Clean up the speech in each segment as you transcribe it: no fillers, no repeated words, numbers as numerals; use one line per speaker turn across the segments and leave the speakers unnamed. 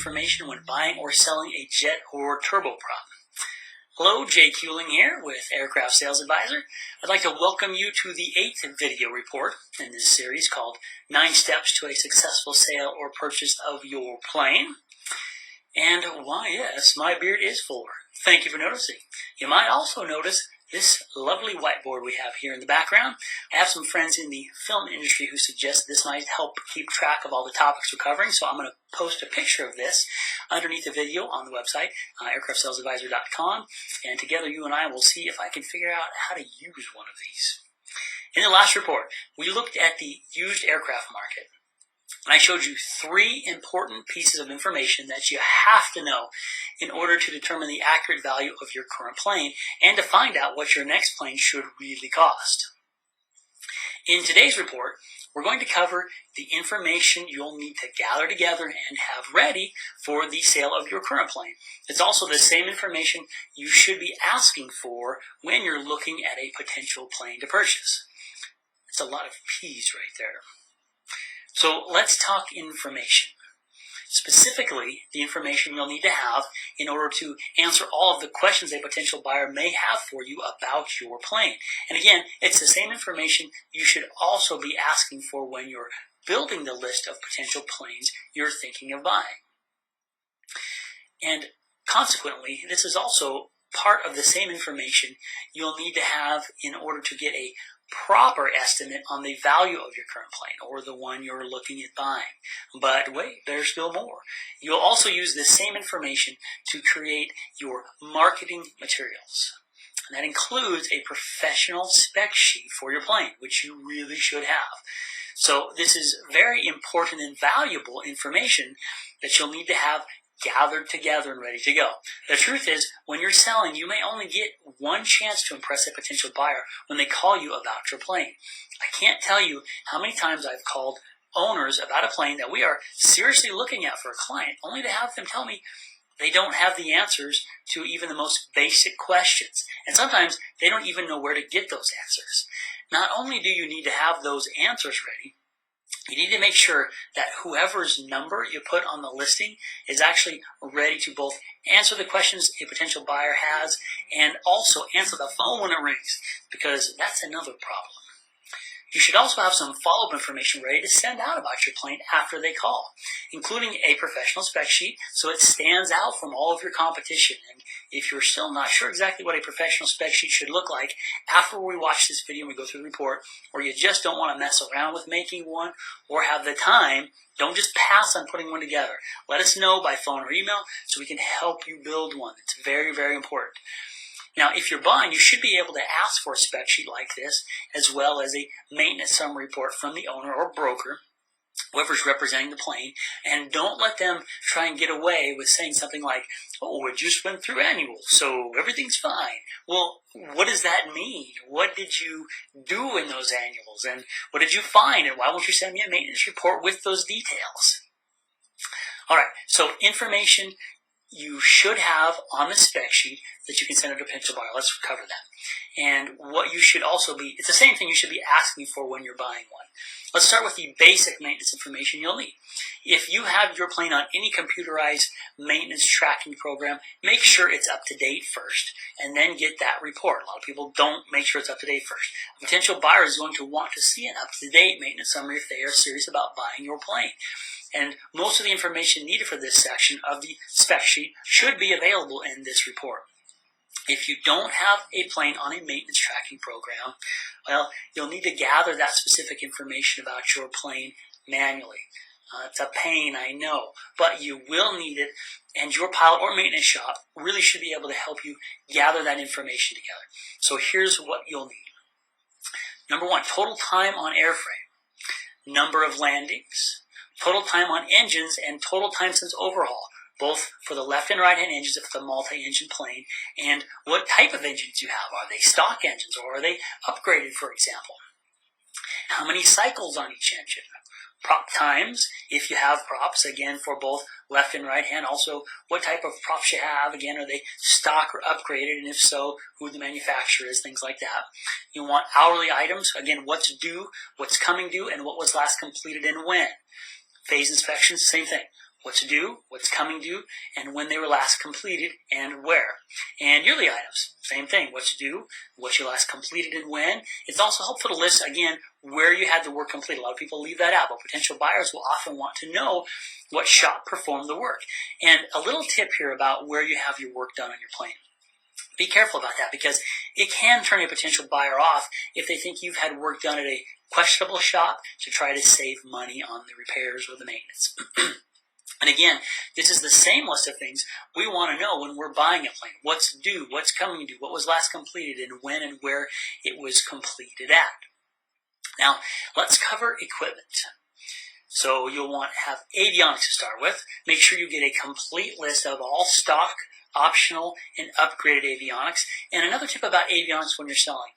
information when buying or selling a jet or turboprop. Hello, Jake Huling here with Aircraft Sales Advisor. I'd like to welcome you to the 8th video report in this series called 9 Steps to a Successful Sale or Purchase of Your Plane. And why, yes, my beard is fuller. Thank you for noticing. You might also notice this lovely whiteboard we have here in the background. I have some friends in the film industry who suggest this might help keep track of all the topics we're covering, so I'm going to post a picture of this underneath the video on the website, aircraftsalesadvisor.com, and together you and I will see if I can figure out how to use one of these. In the last report, we looked at the used aircraft market. I showed you 3 important pieces of information that you have to know in order to determine the accurate value of your current plane and to find out what your next plane should really cost. In today's report, we're going to cover the information you'll need to gather together and have ready for the sale of your current plane. It's also the same information you should be asking for when you're looking at a potential plane to purchase. It's a lot of P's right there. So let's talk information. Specifically, the information you'll need to have in order to answer all of the questions a potential buyer may have for you about your plane. And again, it's the same information you should also be asking for when you're building the list of potential planes you're thinking of buying. And consequently, this is also part of the same information you'll need to have in order to get a proper estimate on the value of your current plane or the one you're looking at buying. But wait, there's still more. You'll also use this same information to create your marketing materials. And that includes a professional spec sheet for your plane, which you really should have. So this is very important and valuable information that you'll need to have gathered together and ready to go. The truth is, when you're selling, you may only get one chance to impress a potential buyer when they call you about your plane. I can't tell you how many times I've called owners about a plane that we are seriously looking at for a client, only to have them tell me they don't have the answers to even the most basic questions. And sometimes they don't even know where to get those answers. Not only do you need to have those answers ready, you need to make sure that whoever's number you put on the listing is actually ready to both answer the questions a potential buyer has and also answer the phone when it rings, because that's another problem. You should also have some follow-up information ready to send out about your plane after they call, including a professional spec sheet so it stands out from all of your competition. And if you're still not sure exactly what a professional spec sheet should look like after we watch this video and we go through the report, or you just don't want to mess around with making one or have the time, don't just pass on putting one together. Let us know by phone or email so we can help you build one. It's very, very important. Now, if you're buying, you should be able to ask for a spec sheet like this, as well as a maintenance summary report from the owner or broker, whoever's representing the plane, and don't let them try and get away with saying something like, oh, we just went through annual, so everything's fine. Well, what does that mean? What did you do in those annuals, and what did you find, and why won't you send me a maintenance report with those details? All right, so information you should have on the spec sheet that you can send to a potential buyer. Let's cover that. And what you should also be, it's the same thing you should be asking for when you're buying one. Let's start with the basic maintenance information you'll need. If you have your plane on any computerized maintenance tracking program, make sure it's up to date first, and then get that report. A lot of people don't make sure it's up to date first. A potential buyer is going to want to see an up-to-date maintenance summary if they are serious about buying your plane. And most of the information needed for this section of the spec sheet should be available in this report. If you don't have a plane on a maintenance tracking program, well, you'll need to gather that specific information about your plane manually. It's a pain, I know, but you will need it, and your pilot or maintenance shop really should be able to help you gather that information together. So here's what you'll need. Number 1, total time on airframe, number of landings, total time on engines, and total time since overhaul, both for the left and right-hand engines if it's a multi-engine plane, and what type of engines you have. Are they stock engines or are they upgraded, for example? How many cycles on each engine? Prop times, if you have props, again, for both left and right hand. Also, what type of props you have. Again, are they stock or upgraded? And if so, who the manufacturer is, things like that. You want hourly items. Again, what's due, what's coming due, and what was last completed and when. Phase inspections, same thing. what to do, what's coming due, and when they were last completed and where. And yearly items, same thing, what to do, what you last completed and when. It's also helpful to list, again, where you had the work completed. A lot of people leave that out, but potential buyers will often want to know what shop performed the work. And a little tip here about where you have your work done on your plane. Be careful about that because it can turn a potential buyer off if they think you've had work done at a questionable shop to try to save money on the repairs or the maintenance. And again, this is the same list of things we want to know when we're buying a plane. What's due, what's coming due, what was last completed, and when and where it was completed at. Now, let's cover equipment. So you'll want to have avionics to start with. Make sure you get a complete list of all stock, optional, and upgraded avionics. And another tip about avionics when you're selling.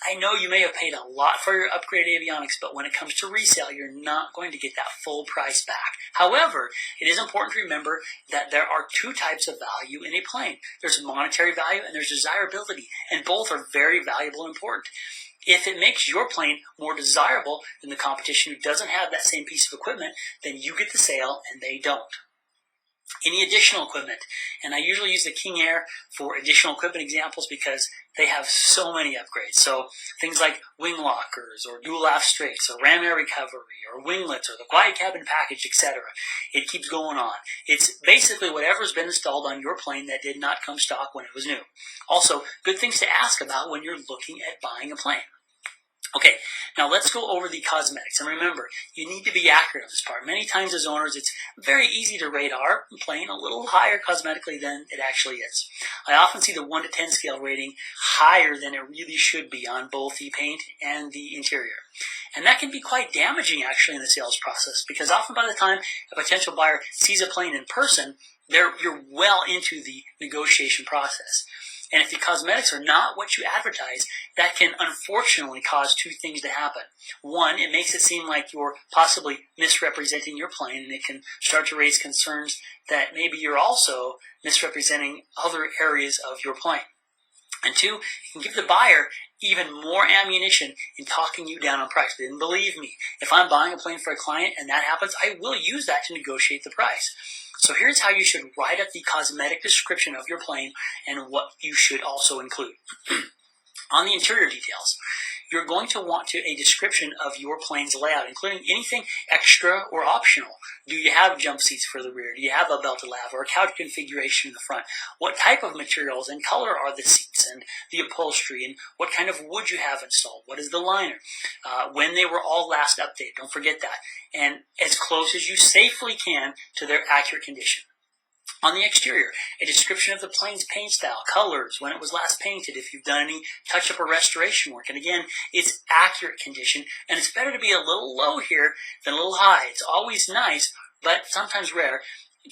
I know you may have paid a lot for your upgraded avionics, but when it comes to resale, you're not going to get that full price back. However, it is important to remember that there are two types of value in a plane. There's monetary value and there's desirability, and both are very valuable and important. If it makes your plane more desirable than the competition who doesn't have that same piece of equipment, then you get the sale and they don't. Any additional equipment, and I usually use the King Air for additional equipment examples because they have so many upgrades. So things like wing lockers or dual aft strakes or ram air recovery or winglets or the quiet cabin package, etc. It keeps going on. It's basically whatever's been installed on your plane that did not come stock when it was new. Also, good things to ask about when you're looking at buying a plane. Okay, now let's go over the cosmetics. And remember, you need to be accurate on this part. Many times as owners, it's very easy to rate our plane a little higher cosmetically than it actually is. I often see the 1 to 10 scale rating higher than it really should be on both the paint and the interior. And that can be quite damaging actually in the sales process because often by the time a potential buyer sees a plane in person, you're well into the negotiation process. And if the cosmetics are not what you advertise, that can unfortunately cause two things to happen. One, it makes it seem like you're possibly misrepresenting your plane, and it can start to raise concerns that maybe you're also misrepresenting other areas of your plane. And two, it can give the buyer even more ammunition in talking you down on price. And believe me, if I'm buying a plane for a client and that happens, I will use that to negotiate the price. So here's how you should write up the cosmetic description of your plane and what you should also include. On the interior details, you're going to want a description of your plane's layout, including anything extra or optional. Do you have jump seats for the rear? Do you have a belted lav or a couch configuration in the front? What type of materials and color are the seats and the upholstery, and what kind of wood you have installed? What is the liner? When they were all last updated, don't forget that. And as close as you safely can to their accurate condition. On the exterior, a description of the plane's paint style, colors, when it was last painted, if you've done any touch-up or restoration work. And again, it's accurate condition, and it's better to be a little low here than a little high. It's always nice, but sometimes rare,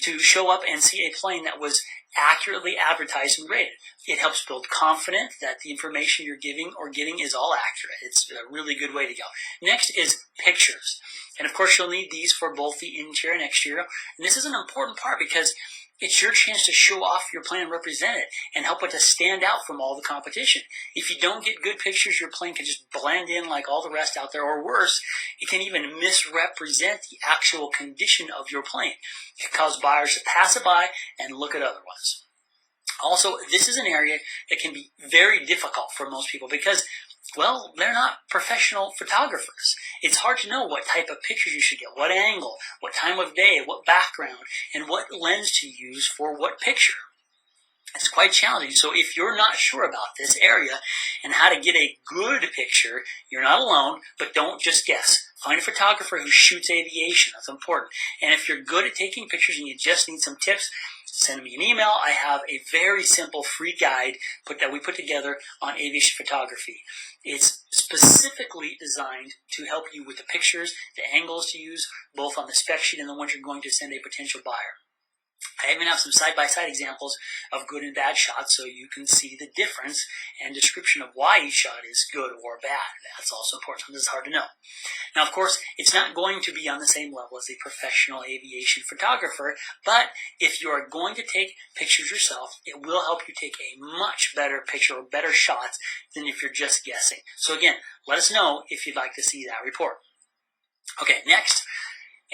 to show up and see a plane that was accurately advertised and rated. It helps build confidence that the information you're giving or getting is all accurate. It's a really good way to go. Next is pictures. And of course, you'll need these for both the interior and exterior. And this is an important part because it's your chance to show off your plane and represent it and help it to stand out from all the competition. If you don't get good pictures, your plane can just blend in like all the rest out there, or worse, it can even misrepresent the actual condition of your plane. It can cause buyers to pass it by and look at other ones. Also, this is an area that can be very difficult for most people because, well, they're not professional photographers. It's hard to know what type of pictures you should get, what angle, what time of day, what background, and what lens to use for what picture. It's quite challenging. So if you're not sure about this area and how to get a good picture, you're not alone, but don't just guess. Find a photographer who shoots aviation. That's important. And if you're good at taking pictures and you just need some tips, send me an email. I have a very simple free guide that we put together on aviation photography. It's specifically designed to help you with the pictures, the angles to use, both on the spec sheet and the ones you're going to send a potential buyer. I even have some side-by-side examples of good and bad shots so you can see the difference and description of why each shot is good or bad. That's also important. This is hard to know. Now, of course, it's not going to be on the same level as a professional aviation photographer, but if you are going to take pictures yourself, it will help you take a much better picture or better shots than if you're just guessing. So again, let us know if you'd like to see that report. Okay, next.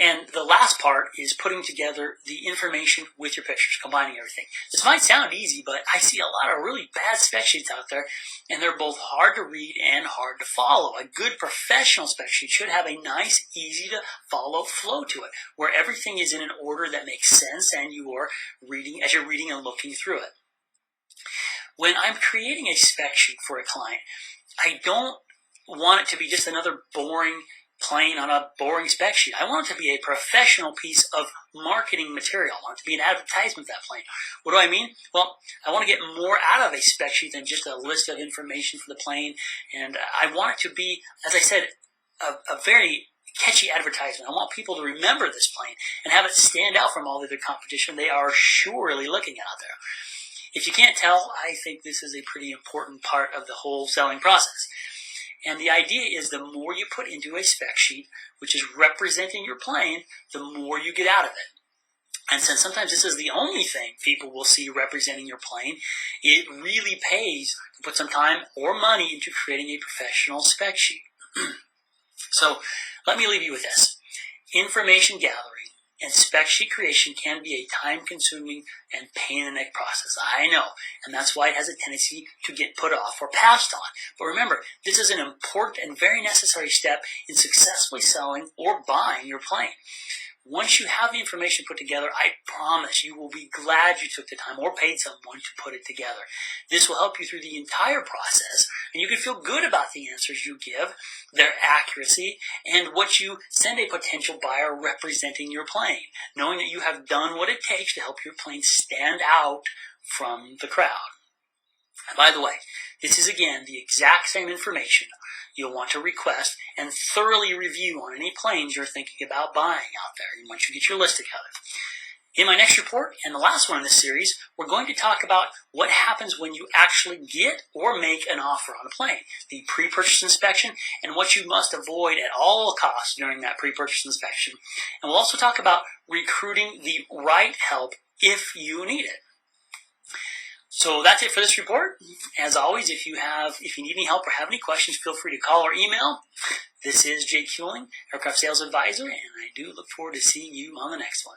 And the last part is putting together the information with your pictures, combining everything. This might sound easy, but I see a lot of really bad spec sheets out there, and they're both hard to read and hard to follow. A good professional spec sheet should have a nice, easy to follow flow to it, where everything is in an order that makes sense and you are reading as you're reading and looking through it. When I'm creating a spec sheet for a client, I don't want it to be just another boring plane on a boring spec sheet. I want it to be a professional piece of marketing material. I want it to be an advertisement of that plane. What do I mean? Well, I want to get more out of a spec sheet than just a list of information for the plane. And I want it to be, as I said, a very catchy advertisement. I want people to remember this plane and have it stand out from all the other competition they are surely looking at out there. If you can't tell, I think this is a pretty important part of the whole selling process. And the idea is the more you put into a spec sheet, which is representing your plane, the more you get out of it. And since sometimes this is the only thing people will see representing your plane, it really pays to put some time or money into creating a professional spec sheet. So let me leave you with this. Information gathering and spec sheet creation can be a time-consuming and pain-in-the-neck process. I know, and that's why it has a tendency to get put off or passed on. But remember, this is an important and very necessary step in successfully selling or buying your plane. Once you have the information put together, I promise you will be glad you took the time or paid someone to put it together. This will help you through the entire process, and you can feel good about the answers you give, their accuracy, and what you send a potential buyer representing your plane, knowing that you have done what it takes to help your plane stand out from the crowd. And by the way, this is again the exact same information you'll want to request and thoroughly review on any planes you're thinking about buying out there once you get your list together. In my next report, and the last one in this series, we're going to talk about what happens when you actually get or make an offer on a plane, the pre-purchase inspection, and what you must avoid at all costs during that pre-purchase inspection. And we'll also talk about recruiting the right help if you need it. So that's it for this report. As always, if you need any help or have any questions, feel free to call or email. This is Jake Huling, Aircraft Sales Advisor, and I do look forward to seeing you on the next one.